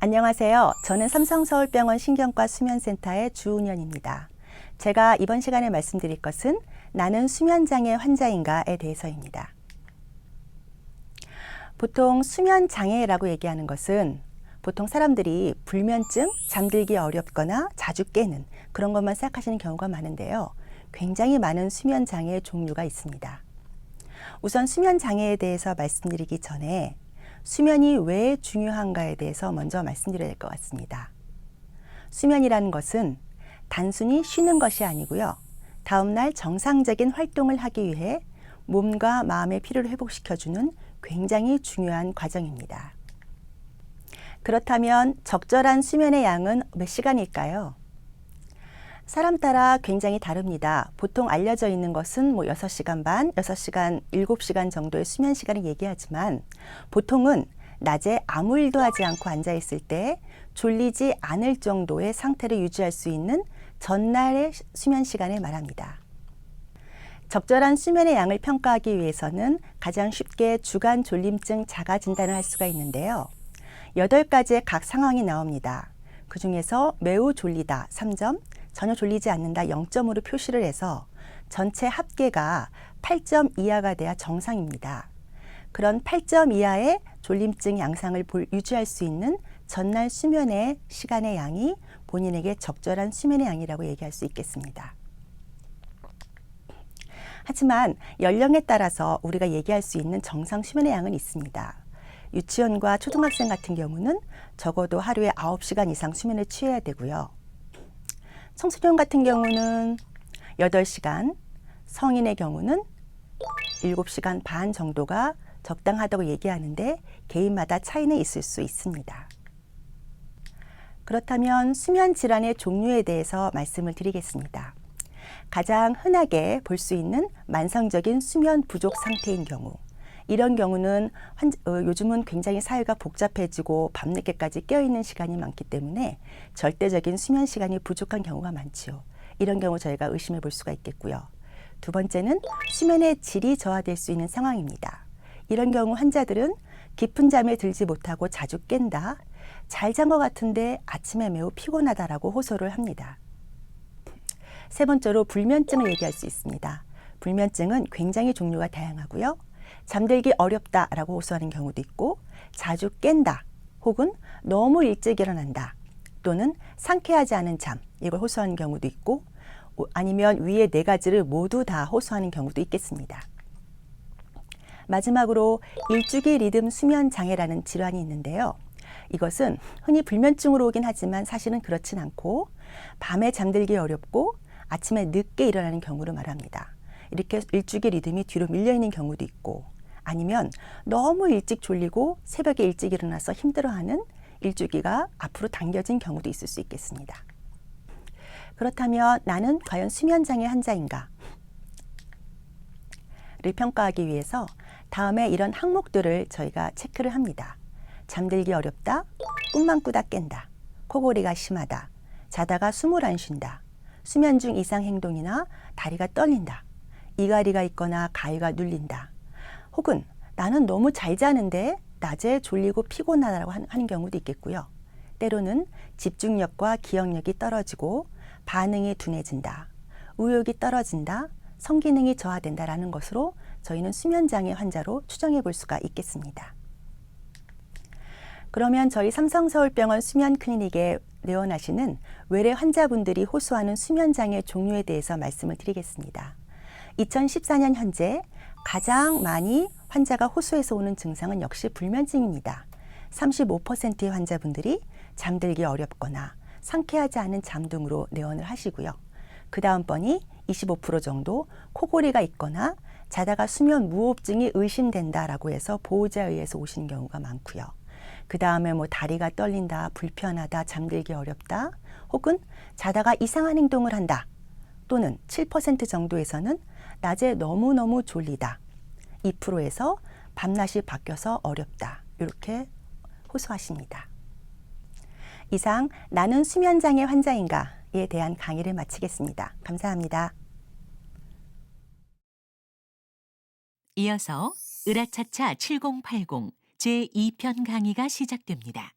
안녕하세요. 저는 삼성서울병원 신경과 수면센터의 주은연입니다. 제가 이번 시간에 말씀드릴 것은 나는 수면장애 환자인가에 대해서입니다. 보통 수면장애라고 얘기하는 것은 보통 사람들이 불면증, 잠들기 어렵거나 자주 깨는 그런 것만 생각하시는 경우가 많은데요. 굉장히 많은 수면장애의 종류가 있습니다. 우선 수면장애에 대해서 말씀드리기 전에 수면이 왜 중요한가에 대해서 먼저 말씀드려야 될 것 같습니다. 수면이라는 것은 단순히 쉬는 것이 아니고요. 다음날 정상적인 활동을 하기 위해 몸과 마음의 피로를 회복시켜주는 굉장히 중요한 과정입니다. 그렇다면 적절한 수면의 양은 몇 시간일까요? 사람 따라 굉장히 다릅니다. 보통 알려져 있는 것은 6시간 반, 6시간, 7시간 정도의 수면 시간을 얘기하지만 보통은 낮에 아무 일도 하지 않고 앉아있을 때 졸리지 않을 정도의 상태를 유지할 수 있는 전날의 수면 시간을 말합니다. 적절한 수면의 양을 평가하기 위해서는 가장 쉽게 주간 졸림증 자가 진단을 할 수가 있는데요. 8가지의 각 상황이 나옵니다. 그 중에서 매우 졸리다 3점, 전혀 졸리지 않는다 0점으로 표시를 해서 전체 합계가 8점 이하가 돼야 정상입니다. 그런 8점 이하의 졸림증 양상을 유지할 수 있는 전날 수면의 시간의 양이 본인에게 적절한 수면의 양이라고 얘기할 수 있겠습니다. 하지만 연령에 따라서 우리가 얘기할 수 있는 정상 수면의 양은 있습니다. 유치원과 초등학생 같은 경우는 적어도 하루에 9시간 이상 수면을 취해야 되고요. 청소년 같은 경우는 8시간, 성인의 경우는 7시간 반 정도가 적당하다고 얘기하는데 개인마다 차이는 있을 수 있습니다. 그렇다면 수면 질환의 종류에 대해서 말씀을 드리겠습니다. 가장 흔하게 볼 수 있는 만성적인 수면 부족 상태인 경우, 이런 경우는 요즘은 굉장히 사회가 복잡해지고 밤늦게까지 깨어있는 시간이 많기 때문에 절대적인 수면 시간이 부족한 경우가 많지요. 이런 경우 저희가 의심해 볼 수가 있겠고요. 두 번째는 수면의 질이 저하될 수 있는 상황입니다. 이런 경우 환자들은 깊은 잠에 들지 못하고 자주 깬다, 잘 잔 것 같은데 아침에 매우 피곤하다라고 호소를 합니다. 세 번째로 불면증을 얘기할 수 있습니다. 불면증은 굉장히 종류가 다양하고요. 잠들기 어렵다라고 호소하는 경우도 있고 자주 깬다 혹은 너무 일찍 일어난다 또는 상쾌하지 않은 잠 이걸 호소하는 경우도 있고 아니면 위에 4가지를 모두 다 호소하는 경우도 있겠습니다. 마지막으로 일주기 리듬 수면 장애라는 질환이 있는데요. 이것은 흔히 불면증으로 오긴 하지만 사실은 그렇진 않고 밤에 잠들기 어렵고 아침에 늦게 일어나는 경우를 말합니다. 이렇게 일주기 리듬이 뒤로 밀려있는 경우도 있고 아니면 너무 일찍 졸리고 새벽에 일찍 일어나서 힘들어하는 일주기가 앞으로 당겨진 경우도 있을 수 있겠습니다. 그렇다면 나는 과연 수면장애 환자인가? 를 평가하기 위해서 다음에 이런 항목들을 저희가 체크를 합니다. 잠들기 어렵다, 꿈만 꾸다 깬다, 코골이가 심하다, 자다가 숨을 안 쉰다, 수면 중 이상 행동이나 다리가 떨린다, 이갈이가 있거나 가위가 눌린다, 혹은 나는 너무 잘 자는데 낮에 졸리고 피곤하다고 하는 경우도 있겠고요. 때로는 집중력과 기억력이 떨어지고 반응이 둔해진다, 의욕이 떨어진다, 성기능이 저하된다라는 것으로 저희는 수면장애 환자로 추정해 볼 수가 있겠습니다. 그러면 저희 삼성서울병원 수면클리닉에 내원하시는 외래 환자분들이 호소하는 수면장애 종류에 대해서 말씀을 드리겠습니다. 2014년 현재 가장 많이 환자가 호소해서 오는 증상은 역시 불면증입니다. 35%의 환자분들이 잠들기 어렵거나 상쾌하지 않은 잠 등으로 내원을 하시고요. 그 다음 번이 25% 정도 코골이가 있거나 자다가 수면 무호흡증이 의심된다라고 해서 보호자에 의해서 오시는 경우가 많고요. 그 다음에 다리가 떨린다, 불편하다, 잠들기 어렵다, 혹은 자다가 이상한 행동을 한다, 또는 7% 정도에서는 낮에 너무너무 졸리다, 2%에서 밤낮이 바뀌어서 어렵다, 이렇게 호소하십니다. 이상 나는 수면장애 환자인가에 대한 강의를 마치겠습니다. 감사합니다. 이어서 으라차차 7080 제2편 강의가 시작됩니다.